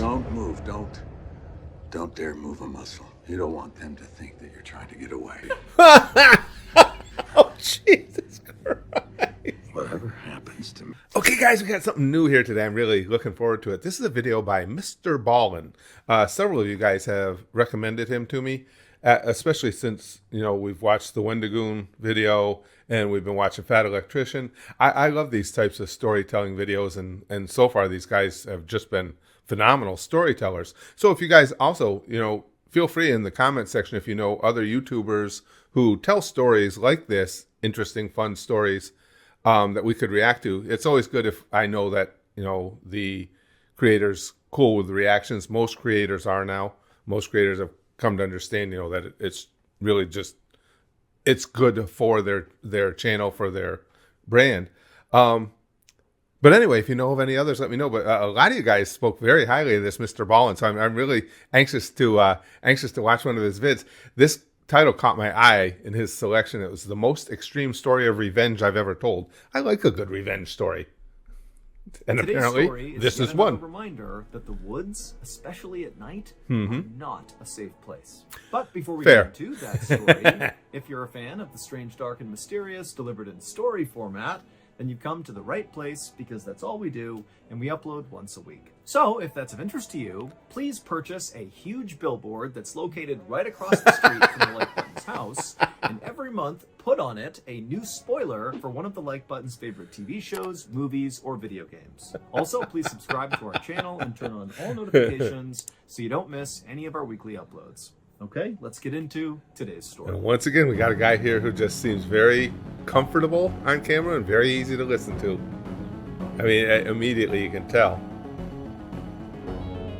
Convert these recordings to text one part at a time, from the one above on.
Don't move. Don't dare move a muscle. You don't want them to think that you're trying to get away. Oh, Jesus Christ. Whatever happens to me. Okay, guys, we got something new here today. I'm really looking forward to it. This is a video by MRBALLEN. Several of you guys have recommended him to me, especially since, we've watched the Wendigoon video and we've been watching Fat Electrician. I love these types of storytelling videos, and so far these guys have just been phenomenal storytellers. So if you guys also, feel free in the comment section if you know other YouTubers who tell stories like this, interesting, fun stories, that we could react to. It's always good if I know that, the creator's cool with the reactions. Most creators are now. Most creators have come to understand, that it's really just, it's good for their channel, for their brand. But anyway, if you know of any others, let me know. But a lot of you guys spoke very highly of this MRBALLEN, so I'm really anxious to watch one of his vids. This title caught my eye in his selection. It was the most extreme story of revenge I've ever told. I like a good revenge story, and Today's apparently story this is yet one. another reminder that the woods, especially at night, Mm-hmm. are not a safe place. But before we Fair. get into that story, if you're a fan of the strange, dark, and mysterious delivered in story format, then you've come to the right place, because that's all we do, and we upload once a week. So, if that's of interest to you, please purchase a huge billboard that's located right across the street from the Like Button's house, and every month put on it a new spoiler for one of the Like Button's favorite TV shows, movies, or video games. Also, please subscribe to our channel and turn on all notifications so you don't miss any of our weekly uploads. Okay, let's get into today's story. And once again, we got a guy here who just seems very comfortable on camera and very easy to listen to. I mean, immediately you can tell.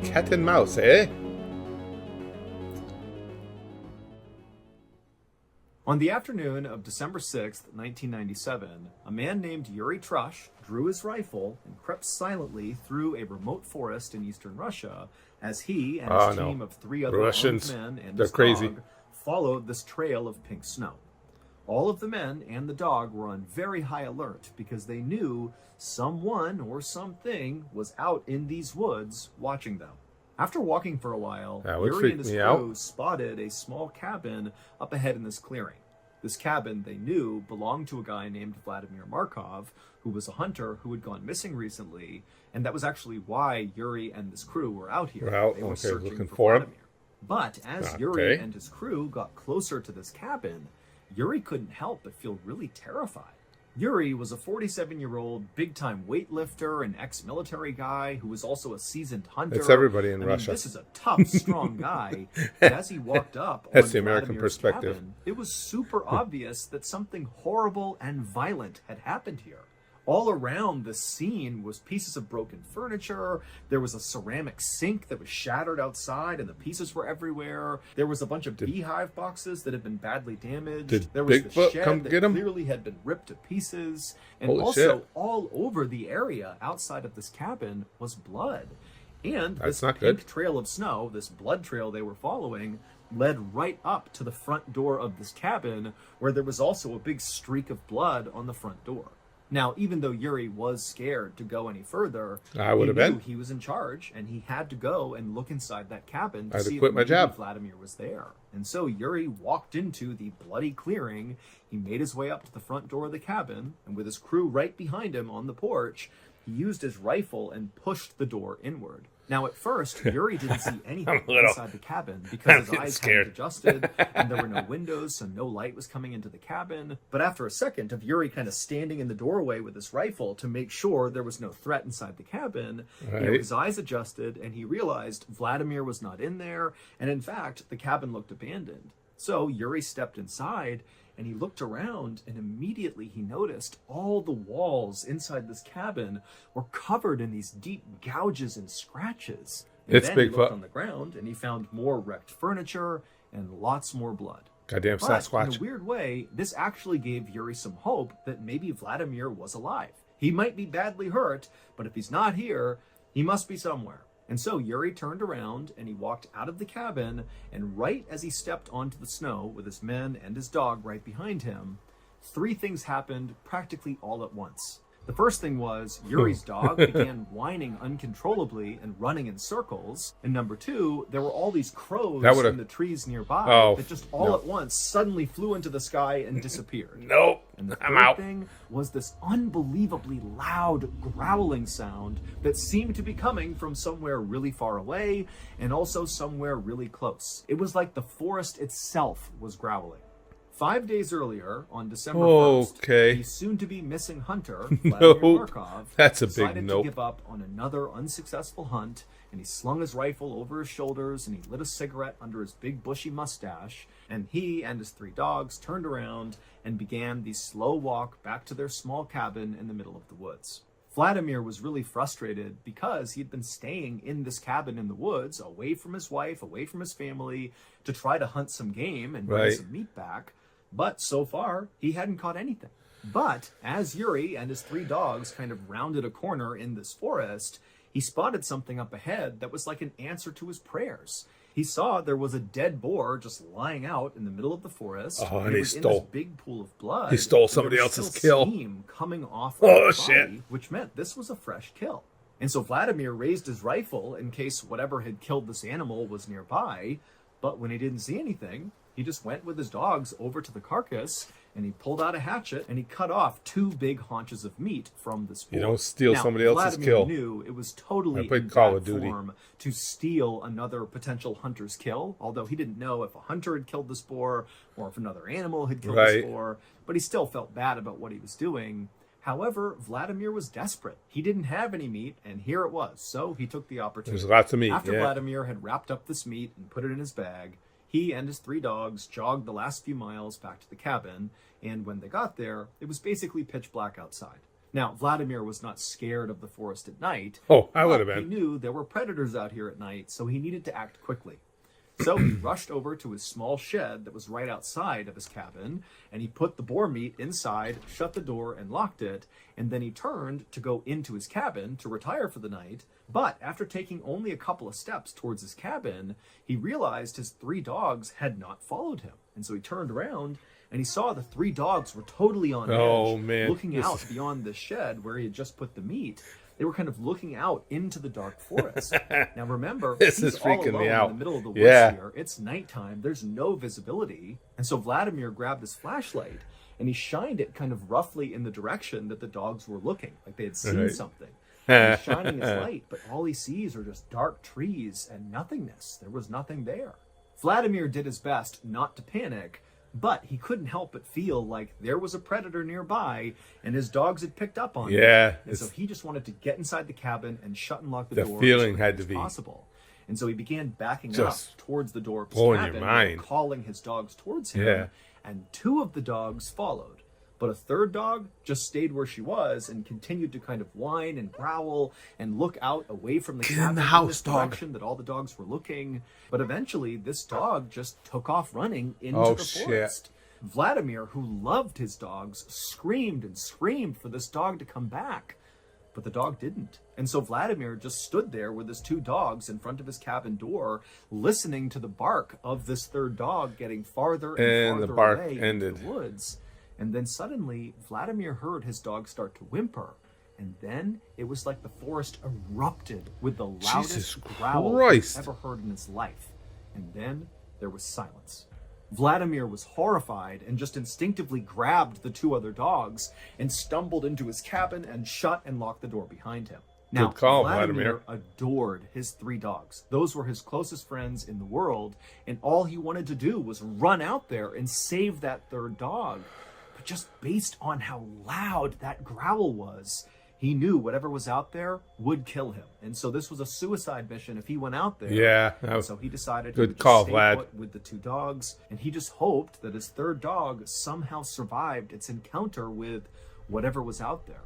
Cat and mouse, eh? On the afternoon of December 6th, 1997, a man named Yuri Trush drew his rifle and crept silently through a remote forest in eastern Russia as he and his team of 3 other Russians, armed men and they're his crazy. dog followed this trail of pink snow. All of the men and the dog were on very high alert because they knew someone or something was out in these woods watching them. After walking for a while, Yuri and his crew spotted a small cabin up ahead in this clearing. This cabin, they knew, belonged to a guy named Vladimir Markov, who was a hunter who had gone missing recently, and that was actually why Yuri and this crew were out here. Well, they were okay, searching looking for for him. Vladimir. But as Yuri and his crew got closer to this cabin, Yuri couldn't help but feel really terrified. Yuri was a 47-year-old big-time weightlifter and ex-military guy who was also a seasoned hunter. It's everybody in Russia. This is a tough, strong guy. And as he walked up That's on the American Vladimir's perspective. cabin, it was super obvious that something horrible and violent had happened here. All around the scene was pieces of broken furniture. There was a ceramic sink that was shattered outside and the pieces were everywhere. There was a bunch of beehive boxes that had been badly damaged. There was the shed that clearly had been ripped to pieces. And all over the area outside of this cabin was blood. And this pink trail of snow, this blood trail they were following, led right up to the front door of this cabin, where there was also a big streak of blood on the front door. Now, even though Yuri was scared to go any further, he was in charge, and he had to go and look inside that cabin to see if maybe Vladimir was there. And so Yuri walked into the bloody clearing. He made his way up to the front door of the cabin, and with his crew right behind him on the porch, he used his rifle and pushed the door inward. Now, at first, Yuri didn't see anything inside the cabin because his eyes hadn't adjusted, and there were no windows, so no light was coming into the cabin. But after a second of Yuri kind of standing in the doorway with his rifle to make sure there was no threat inside the cabin, his eyes adjusted, and he realized Vladimir was not in there, and in fact, the cabin looked abandoned. So Yuri stepped inside, and he looked around, and immediately he noticed all the walls inside this cabin were covered in these deep gouges and scratches. And then he looked on the ground, and he found more wrecked furniture and lots more blood. Goddamn Sasquatch. In a weird way, this actually gave Yuri some hope that maybe Vladimir was alive. He might be badly hurt, but if he's not here, he must be somewhere. And so Yuri turned around and he walked out of the cabin, and right as he stepped onto the snow with his men and his dog right behind him, 3 things happened practically all at once. The first thing was Yuri's dog began whining uncontrollably and running in circles. And number two, there were all these crows in the trees nearby that just all at once suddenly flew into the sky and disappeared. Nope. And the I'm third out. thing was this unbelievably loud growling sound that seemed to be coming from somewhere really far away and also somewhere really close. It was like the forest itself was growling. 5 days earlier, on December 1st, the soon-to-be missing hunter, Vladimir Markov, decided to give up on another unsuccessful hunt, and he slung his rifle over his shoulders, and he lit a cigarette under his big bushy mustache, and he and his 3 dogs turned around and began the slow walk back to their small cabin in the middle of the woods. Vladimir was really frustrated because he'd been staying in this cabin in the woods, away from his wife, away from his family, to try to hunt some game and bring some meat back. But so far, he hadn't caught anything. But as Yuri and his 3 dogs kind of rounded a corner in this forest, he spotted something up ahead that was like an answer to his prayers. He saw there was a dead boar just lying out in the middle of the forest. And he stole in this big pool of blood. He stole somebody else's kill. Steam coming off of the body, which meant this was a fresh kill. And so Vladimir raised his rifle in case whatever had killed this animal was nearby. But when he didn't see anything, he just went with his dogs over to the carcass, and he pulled out a hatchet, and he cut off 2 big haunches of meat from this boar. You don't steal somebody else's Vladimir kill. Knew it was totally I played in Call bad of Duty. form to steal another potential hunter's kill, although he didn't know if a hunter had killed this boar or if another animal had killed this boar, but he still felt bad about what he was doing. However, Vladimir was desperate. He didn't have any meat, and here it was, so he took the opportunity. There's lots of meat, After Vladimir had wrapped up this meat and put it in his bag, he and his 3 dogs jogged the last few miles back to the cabin, and when they got there, it was basically pitch black outside. Now, Vladimir was not scared of the forest at night. Oh, I would have been. He knew there were predators out here at night, so he needed to act quickly. So he rushed over to his small shed that was right outside of his cabin, and he put the boar meat inside, shut the door, and locked it, and then he turned to go into his cabin to retire for the night. But after taking only a couple of steps towards his cabin, he realized his 3 dogs had not followed him. And so he turned around, and he saw the 3 dogs were totally on edge, looking out beyond the shed where he had just put the meat. They were kind of looking out into the dark forest. Now remember, this he's is freaking all alone me out. in the middle of the woods here. It's nighttime. There's no visibility. And so Vladimir grabbed his flashlight and he shined it kind of roughly in the direction that the dogs were looking, like they had seen something. And he's shining his light, but all he sees are just dark trees and nothingness. There was nothing there. Vladimir did his best not to panic, but he couldn't help but feel like there was a predator nearby and his dogs had picked up on it. And so he just wanted to get inside the cabin and shut and lock the door feeling had to be possible. And so he began backing up towards the door of his blowing cabin your mind. calling his dogs towards him. And 2 of the dogs followed. But a 3rd dog just stayed where she was and continued to kind of whine and growl and look out away from the cabin in the house, direction that all the dogs were looking. But eventually, this dog just took off running into the forest. Vladimir, who loved his dogs, screamed and screamed for this dog to come back. But the dog didn't. And so Vladimir just stood there with his 2 dogs in front of his cabin door, listening to the bark of this 3rd dog getting farther and farther away into the woods. And then suddenly, Vladimir heard his dog start to whimper. And then it was like the forest erupted with the loudest growl he's ever heard in his life. And then there was silence. Vladimir was horrified and just instinctively grabbed the 2 other dogs and stumbled into his cabin and shut and locked the door behind him. Now, Good call, Vladimir adored his 3 dogs. Those were his closest friends in the world, and all he wanted to do was run out there and save that 3rd dog. But just based on how loud that growl was, he knew whatever was out there would kill him. And so this was a suicide mission if he went out there. So he decided he would just stay put with the 2 dogs, and he just hoped that his 3rd dog somehow survived its encounter with whatever was out there.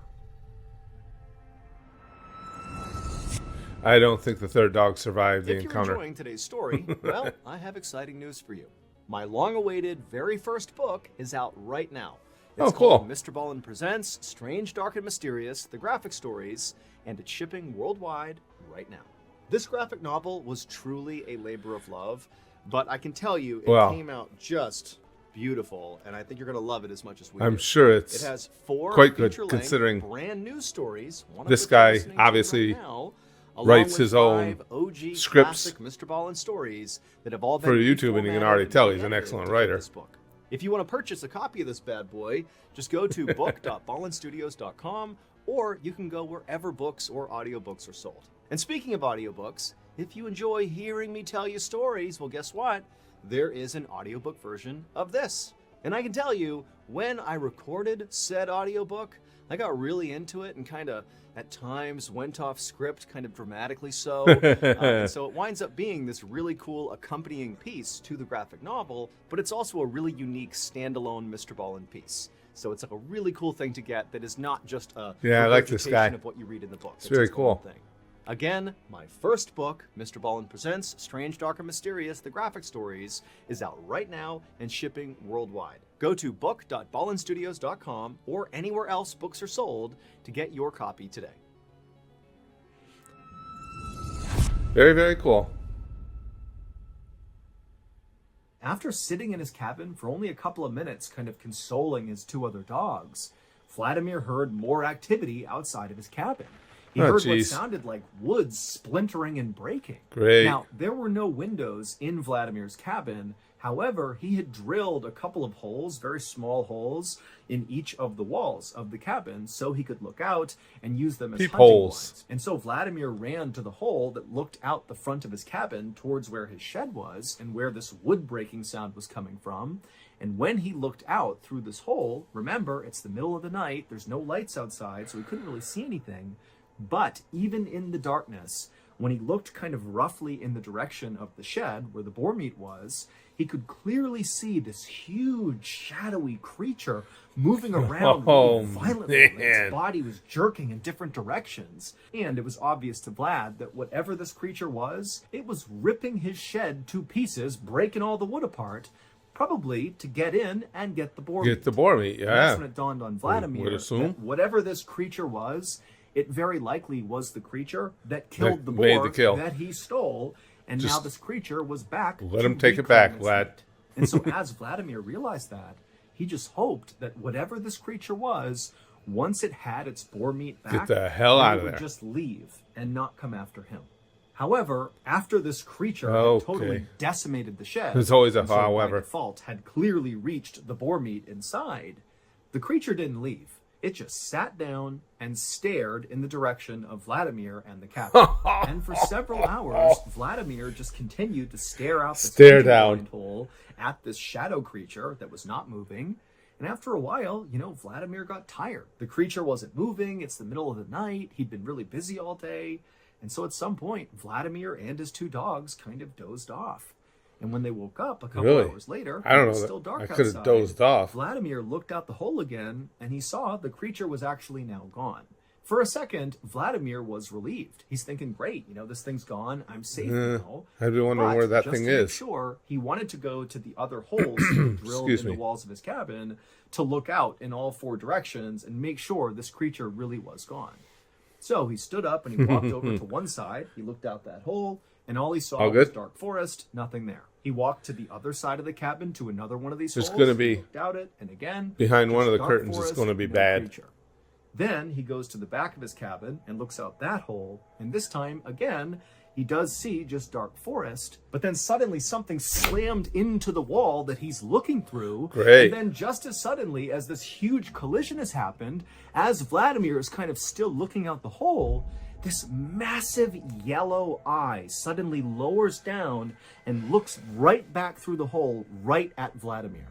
I don't think the 3rd dog survived the encounter. If you're enjoying today's story, well, I have exciting news for you. My long-awaited very first book is out right now. It's called MRBALLEN Presents Strange, Dark, and Mysterious, The Graphic Stories, and it's shipping worldwide right now. This graphic novel was truly a labor of love, but I can tell you it came out just beautiful, and I think you're going to love it as much as we I'm do. sure it's It has 4 quite good, feature-length, considering brand new stories. One of this which you're guy listening to obviously right now, along writes with his own 5 OG scripts classic Mr. Ballin stories that have all been for YouTube, and you can reformatted already and tell he's an re-edited excellent to fit writer. this book. If you want to purchase a copy of this bad boy, just go to book.ballinstudios.com, or you can go wherever books or audiobooks are sold. And speaking of audiobooks, if you enjoy hearing me tell you stories, well, guess what? There is an audiobook version of this. And I can tell you, when I recorded said audiobook, I got really into it and kind of, at times, went off script, kind of dramatically so. And so it winds up being this really cool accompanying piece to the graphic novel, but it's also a really unique standalone Mr. Ballin piece. So it's like a really cool thing to get that is not just a Yeah, I like this guy. regurgitation of what you read in the book. It's very its own cool. thing. Again, my first book, Mr. Ballin Presents Strange, Dark, and Mysterious, The Graphic Stories, is out right now and shipping worldwide. Go to book.ballinstudios.com or anywhere else books are sold to get your copy today. Very, very cool. After sitting in his cabin for only a couple of minutes, kind of consoling his 2 other dogs, Vladimir heard more activity outside of his cabin. He heard what sounded like wood splintering and breaking. Great. Now, there were no windows in Vladimir's cabin. However, he had drilled a couple of holes, very small holes, in each of the walls of the cabin so he could look out and use them as hunting blinds. And so Vladimir ran to the hole that looked out the front of his cabin towards where his shed was and where this wood breaking sound was coming from. And when he looked out through this hole, remember, it's the middle of the night, there's no lights outside, so he couldn't really see anything. But even in the darkness, when he looked kind of roughly in the direction of the shed where the boar meat was, he could clearly see this huge, shadowy creature moving around really violently. Its body was jerking in different directions. And it was obvious to Vlad that whatever this creature was, it was ripping his shed to pieces, breaking all the wood apart, probably to get in and get the boar meat. Get the boar meat, yeah. And that's when it dawned on Vladimir Would assume. that whatever this creature was, it very likely was the creature that killed the made boar the kill. that he stole, and now this creature was back. Let to him take it reclaim back, its Vlad. meat. And so as Vladimir realized that, he just hoped that whatever this creature was, once it had its boar meat back, Get the hell then out it of would there. just leave and not come after him. However, after this creature had totally decimated the shed, There's always a and so by however. default had clearly reached the boar meat inside, the creature didn't leave. It just sat down and stared in the direction of Vladimir and the cabin. And for several hours, Vladimir just continued to stare out the blind hole at this shadow creature that was not moving. And after a while, Vladimir got tired. The creature wasn't moving. It's the middle of the night. He'd been really busy all day. And so at some point, Vladimir and his 2 dogs kind of dozed off. And when they woke up a couple hours later, I don't it was know. still dark I could have outside. dozed off. Vladimir looked out the hole again, and he saw the creature was actually now gone. For a second, Vladimir was relieved. He's thinking, great, this thing's gone. I'm safe now. I've been wondering where that thing is. Sure, he wanted to go to the other holes that were drilled in the walls of his cabin to look out in all 4 directions and make sure this creature really was gone. So he stood up and he walked over to one side. He looked out that hole, and all he saw was dark forest, nothing there. He walked to the other side of the cabin to another one of these holes. It's going to be looked out it, and again, behind one of the dark curtains. forest, It's going to be no bad. creature. Then he goes to the back of his cabin and looks out that hole, and this time again he does see just dark forest, but then suddenly something slammed into the wall that he's looking through. Great. And then just as suddenly as this huge collision has happened, as Vladimir is kind of still looking out the hole, this massive yellow eye suddenly lowers down and looks right back through the hole right at Vladimir.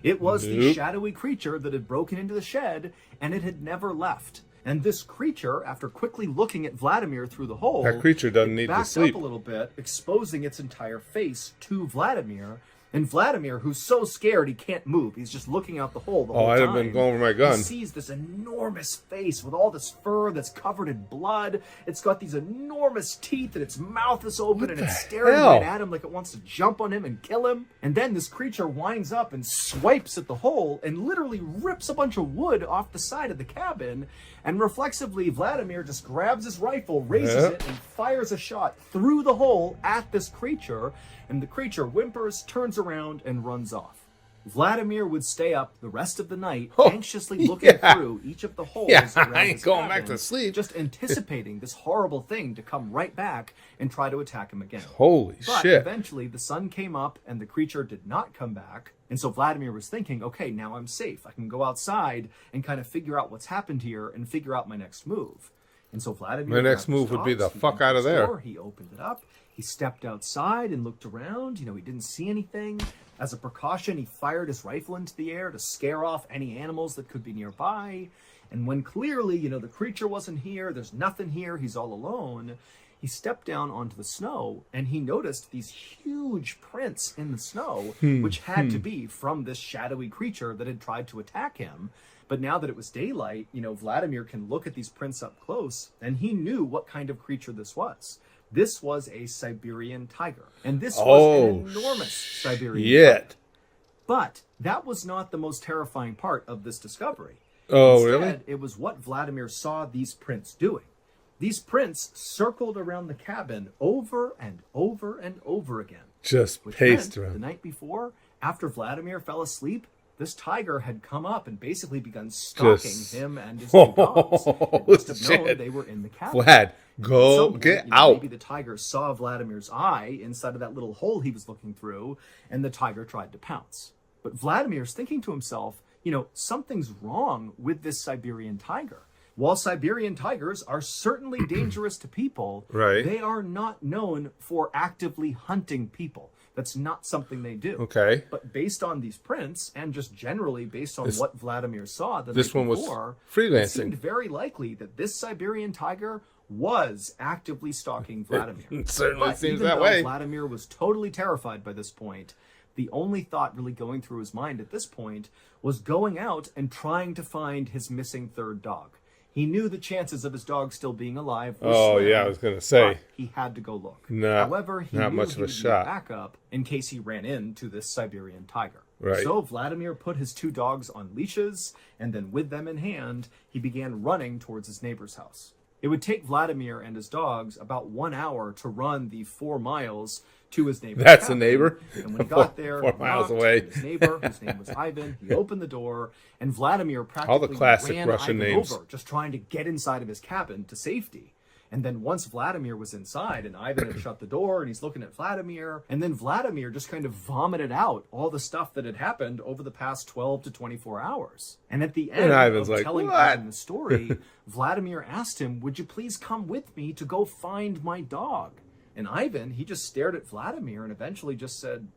It was the shadowy creature that had broken into the shed, and it had never left. And this creature, after quickly looking at Vladimir through the hole, that creature doesn't need to backed sleep up a little bit, exposing its entire face to Vladimir. And Vladimir, who's so scared he can't move, he's just looking out the hole the whole time. I'd have been going for my gun. He sees this enormous face with all this fur that's covered in blood. It's got these enormous teeth, and its mouth is open, and it's staring right at him like it wants to jump on him and kill him. And then this creature winds up and swipes at the hole and literally rips a bunch of wood off the side of the cabin. And reflexively, Vladimir just grabs his rifle, raises it, and fires a shot through the hole at this creature. And the creature whimpers, turns around, and runs off. Vladimir would stay up the rest of the night, Oh, anxiously looking yeah. through each of the holes Yeah, around I ain't his going back cabin, to sleep. just anticipating this horrible thing to come right back and try to attack him again. Holy But shit. eventually the sun came up and the creature did not come back. And so Vladimir was thinking, okay, now I'm safe. I can go outside and kind of figure out what's happened here and figure out my next move. And so Vladimir... My next grabbed his move would be the dogs, he fuck went out to of his there. door, he opened it up. He stepped outside and looked around. You know, he didn't see anything. As a precaution, he fired his rifle into the air to scare off any animals that could be nearby. And when clearly, you know, the creature wasn't here, there's nothing here, he's all alone, he stepped down onto the snow and he noticed these huge prints in the snow, which had to be from this shadowy creature that had tried to attack him. But now that it was daylight, you know, Vladimir can look at these prints up close, and he knew what kind of creature this was. This was a Siberian tiger, and this was an enormous Siberian tiger. But that was not the most terrifying part of this discovery. Oh, Instead, really? it was what Vladimir saw these prints doing. These prints circled around the cabin over and over and over again. Just Which paced meant around. the night before, after Vladimir fell asleep, this tiger had come up and basically begun stalking him and his two dogs. It must have known Shit. they were in the cabin. Vlad, At go some point, get you know, out. Maybe the tiger saw Vladimir's eye inside of that little hole he was looking through, and the tiger tried to pounce. But Vladimir's thinking to himself, you know, something's wrong with this Siberian tiger. While Siberian tigers are certainly dangerous to people, Right. they are not known for actively hunting people. That's not something they do. Okay. But based on these prints, and just generally based on what Vladimir saw the this night one was before, freelancing. it seemed very likely that this Siberian tiger was actively stalking Vladimir. It certainly But seems even that though way. Vladimir was totally terrified by this point, the only thought really going through his mind at this point was going out and trying to find his missing third dog. He knew the chances of his dog still being alive were Oh, slim, yeah, I was going to say. but he had to go look. Nah, However, he not knew much he of a would need shot. backup in case he ran into this Siberian tiger. Right. So Vladimir put his two dogs on leashes, and then with them in hand, he began running towards his neighbor's house. It would take Vladimir and his dogs about 1 hour to run the 4 miles to his neighbor's That's a cabin. neighbor? And when he got there, 4 he miles knocked, away. and his neighbor, whose name was Ivan, he opened the door, and Vladimir practically classic ran Russian Ivan names. over, just trying to get inside of his cabin to safety. And then once Vladimir was inside and Ivan had shut the door and he's looking at Vladimir, and then Vladimir just kind of vomited out all the stuff that had happened over the past 12 to 24 hours. And at the end Ivan's of like, telling "What?" Ivan the story, Vladimir asked him, "Would you please come with me to go find my dog?" And Ivan, he just stared at Vladimir and eventually just said,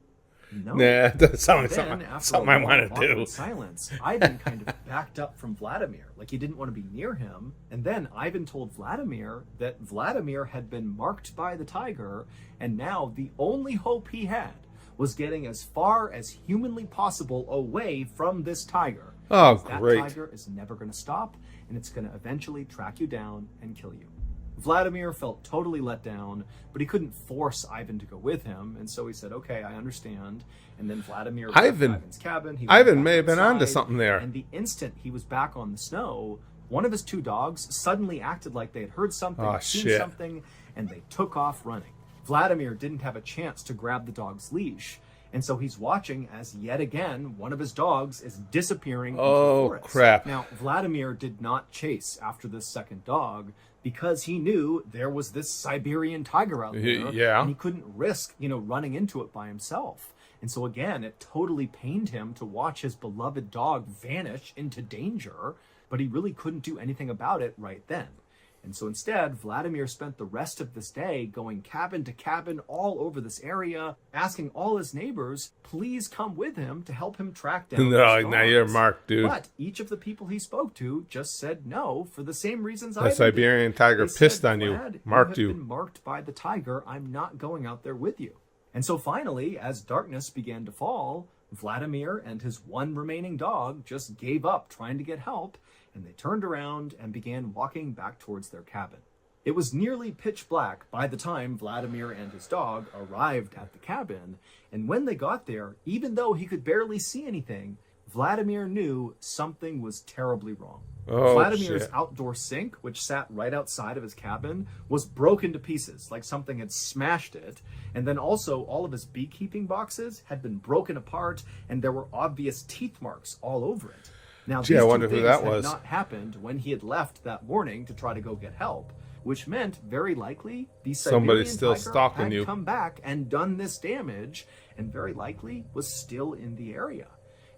"No." Nah, it doesn't sound like Then, something, after something a I long, want to awkward do. silence, Ivan kind of backed up from Vladimir, like he didn't want to be near him. And then Ivan told Vladimir that Vladimir had been marked by the tiger, and now the only hope he had was getting as far as humanly possible away from this tiger. Oh, Because that great. tiger is never going to stop, and it's going to eventually track you down and kill you. Vladimir felt totally let down, but he couldn't force Ivan to go with him, and so he said, "Okay, I understand." And then Vladimir left Ivan- Ivan's cabin. He went Ivan back may have been onto outside, something there. And the instant he was back on the snow, one of his two dogs suddenly acted like they had heard something, Oh, seen shit. something, and they took off running. Vladimir didn't have a chance to grab the dog's leash, and so he's watching as yet again one of his dogs is disappearing into Oh, the forest. crap. Now, Vladimir did not chase after this second dog because he knew there was this Siberian tiger out there, Yeah. and he couldn't risk, running into it by himself. And so again, it totally pained him to watch his beloved dog vanish into danger, but he really couldn't do anything about it right then. And so instead, Vladimir spent the rest of this day going cabin to cabin all over this area, asking all his neighbors, please come with him to help him track down No, his now you're dogs. marked, dude. But each of the people he spoke to just said no for the same reasons I The did. Siberian tiger They pissed said, on you, "Vlad, marked you. you." Have been marked by the tiger. I'm not going out there with you." And so finally, as darkness began to fall, Vladimir and his one remaining dog just gave up trying to get help, and they turned around and began walking back towards their cabin. It was nearly pitch black by the time Vladimir and his dog arrived at the cabin, and when they got there, even though he could barely see anything, Vladimir knew something was terribly wrong. Oh, Vladimir's shit. outdoor sink, which sat right outside of his cabin, was broken to pieces, like something had smashed it. And then also all of his beekeeping boxes had been broken apart, and there were obvious teeth marks all over it. Now, Gee, these I two wonder who things that had was. not happened when he had left that morning to try to go get help, which meant very likely the Somebody's Siberian still tiger stalking had you. come back and done this damage, and very likely was still in the area.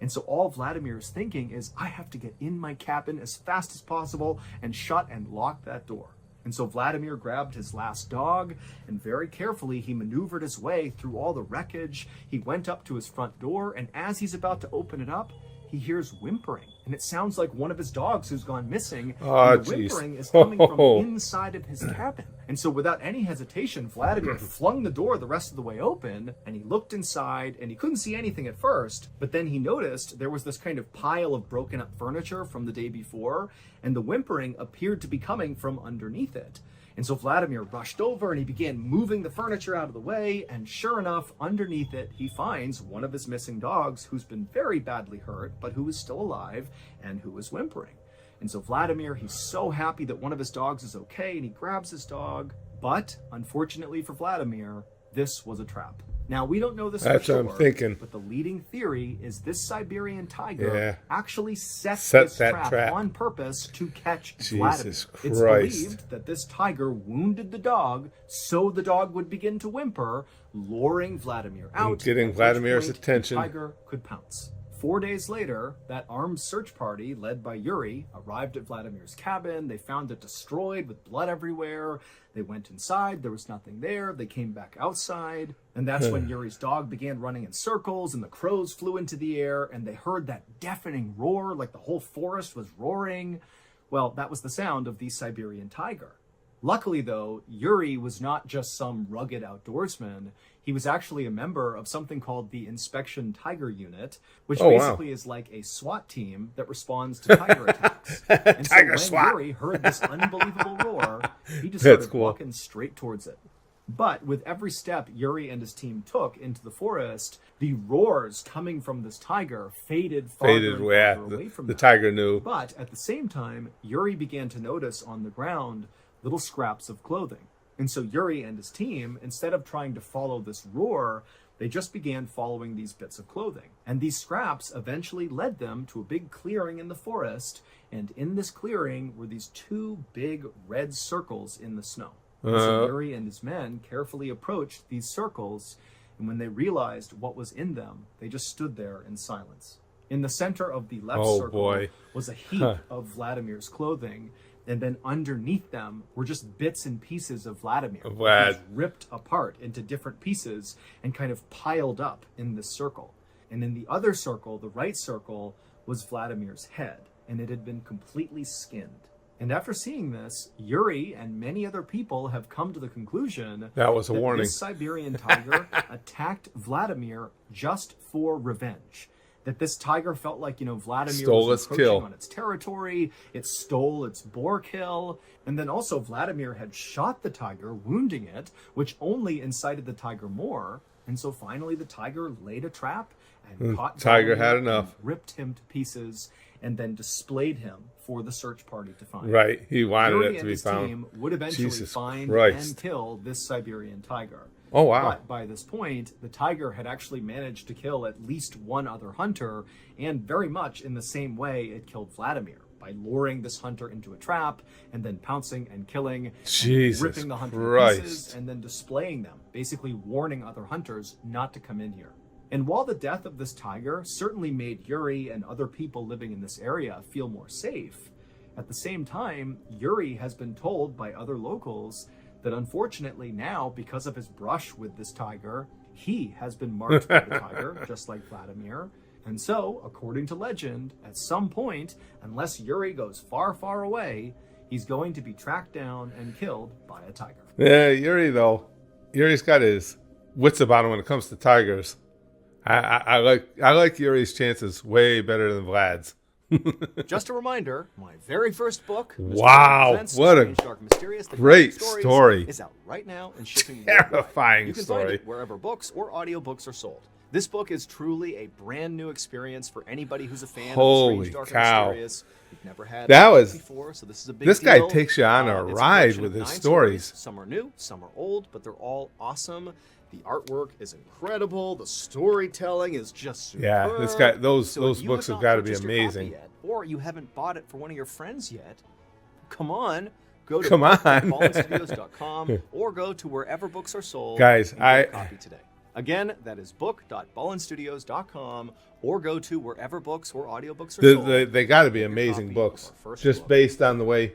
And so all Vladimir's thinking is, I have to get in my cabin as fast as possible and shut and lock that door. And so Vladimir grabbed his last dog, and very carefully he maneuvered his way through all the wreckage. He went up to his front door, and as he's about to open it up, he hears whimpering. And it sounds like one of his dogs who's gone missing. Oh, and the jeez. whimpering is coming from inside of his cabin. And so without any hesitation, Vladimir flung the door the rest of the way open, and he looked inside, and he couldn't see anything at first, but then he noticed there was this kind of pile of broken up furniture from the day before, and the whimpering appeared to be coming from underneath it. And so Vladimir rushed over and he began moving the furniture out of the way, and sure enough, underneath it, he finds one of his missing dogs who's been very badly hurt, but who is still alive and who is whimpering. And so Vladimir, he's so happy that one of his dogs is okay, and he grabs his dog. But unfortunately for Vladimir, this was a trap. Now, we don't know this That's for what sure, I'm thinking. but the leading theory is this Siberian tiger Yeah. actually set Set this that trap trap. on purpose to catch Jesus Vladimir. It's Christ. believed that this tiger wounded the dog so the dog would begin to whimper, luring Vladimir out. getting at which Vladimir's point attention. The tiger could pounce. 4 days later, that armed search party led by Yuri arrived at Vladimir's cabin. They found it destroyed with blood everywhere. They went inside. There was nothing there. They came back outside. And that's when Yuri's dog began running in circles, and the crows flew into the air, and they heard that deafening roar like the whole forest was roaring. Well, that was the sound of the Siberian tiger. Luckily, though, Yuri was not just some rugged outdoorsman. He was actually a member of something called the Inspection Tiger Unit, which Oh, wow. basically is like a SWAT team that responds to tiger attacks. And so Tiger when SWAT. Yuri heard this unbelievable roar, he just That's started cool. walking straight towards it. But with every step Yuri and his team took into the forest, the roars coming from this tiger faded farther and where farther away from the them. tiger knew. But at the same time, Yuri began to notice on the ground little scraps of clothing. And so Yuri and his team, instead of trying to follow this roar, they just began following these bits of clothing. And these scraps eventually led them to a big clearing in the forest. And in this clearing were these two big red circles in the snow. And so Yuri and his men carefully approached these circles. And when they realized what was in them, they just stood there in silence. In the center of the left Oh, circle boy. was a heap of Vladimir's clothing, and then underneath them were just bits and pieces of Vladimir, Vlad. which ripped apart into different pieces and kind of piled up in this circle. And in the other circle, the right circle, was Vladimir's head, and it had been completely skinned. And after seeing this, Yuri and many other people have come to the conclusion That was a warning. this Siberian tiger attacked Vladimir just for revenge. That this tiger felt like, Vladimir Stole was its encroaching kill. on its territory. It stole its boar kill. And then also Vladimir had shot the tiger, wounding it, which only incited the tiger more. And so finally the tiger laid a trap and caught tiger Vladimir had and enough. ripped him to pieces, and then displayed him for the search party to find. Right. He wanted Yuri it and to be his found. team would eventually Jesus find Christ. and kill this Siberian tiger. Oh, wow. But by this point, the tiger had actually managed to kill at least one other hunter, and very much in the same way it killed Vladimir, by luring this hunter into a trap, and then pouncing and killing, Jesus and ripping the hunter to Christ. pieces, and then displaying them, basically warning other hunters not to come in here. And while the death of this tiger certainly made Yuri and other people living in this area feel more safe, at the same time, Yuri has been told by other locals that unfortunately now, because of his brush with this tiger, he has been marked by the tiger, just like Vladimir. And so, according to legend, at some point, unless Yuri goes far, far away, he's going to be tracked down and killed by a tiger. Yeah, Yuri though. Yuri's got his wits about him when it comes to tigers. I like Yuri's chances way better than Vlad's. Just a reminder, my very first book, Mr. Wow, Presents what a Strange, Dark, and Mysterious, The great Classic story. is out right now and shipping Terrifying worldwide. You can find story. it wherever books or audiobooks are sold. This book is truly a brand new experience for anybody who's a fan Holy of Strange, Dark, cow. and Mysterious. We've never had That a book was- before, so this is a big This deal. guy takes you on a It's ride collection with of his 9 stories. Some are new, some are old, but they're all awesome. The artwork is incredible. The storytelling is just superb. Yeah, this guy, those So if you books have have not got to be purchased your copy amazing. yet, or you haven't bought it for one of your friends yet, come on. Go to Come on. book.ballenstudios.com or go to wherever books are sold. Guys, and get a copy today. Again, that is book.ballenstudios.com or go to wherever books or audiobooks are sold. They got to be Get your amazing copy books, of our first just book. based on the way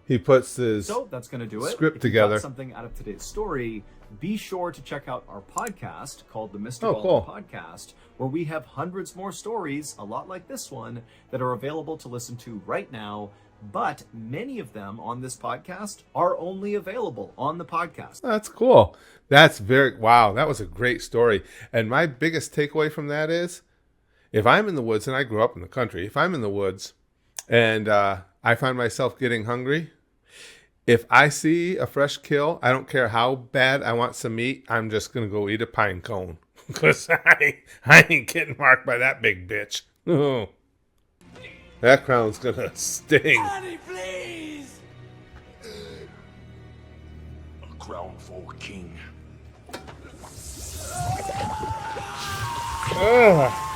he puts his. So that's going to do it. Script If you together. got something out of today's story, be sure to check out our podcast called the Mr. Oh, Ballen cool. Podcast, where we have hundreds more stories, a lot like this one, that are available to listen to right now. But many of them on this podcast are only available on the podcast. That's cool. That's very, wow, that was a great story. And my biggest takeaway from that is, if I'm in the woods, and I grew up in the country, if I'm in the woods and I find myself getting hungry, if I see a fresh kill, I don't care how bad I want some meat, I'm just going to go eat a pine cone. Because I ain't getting marked by that big bitch. Oh. That crown's going to sting. Money, please! A crown for a king. Ugh.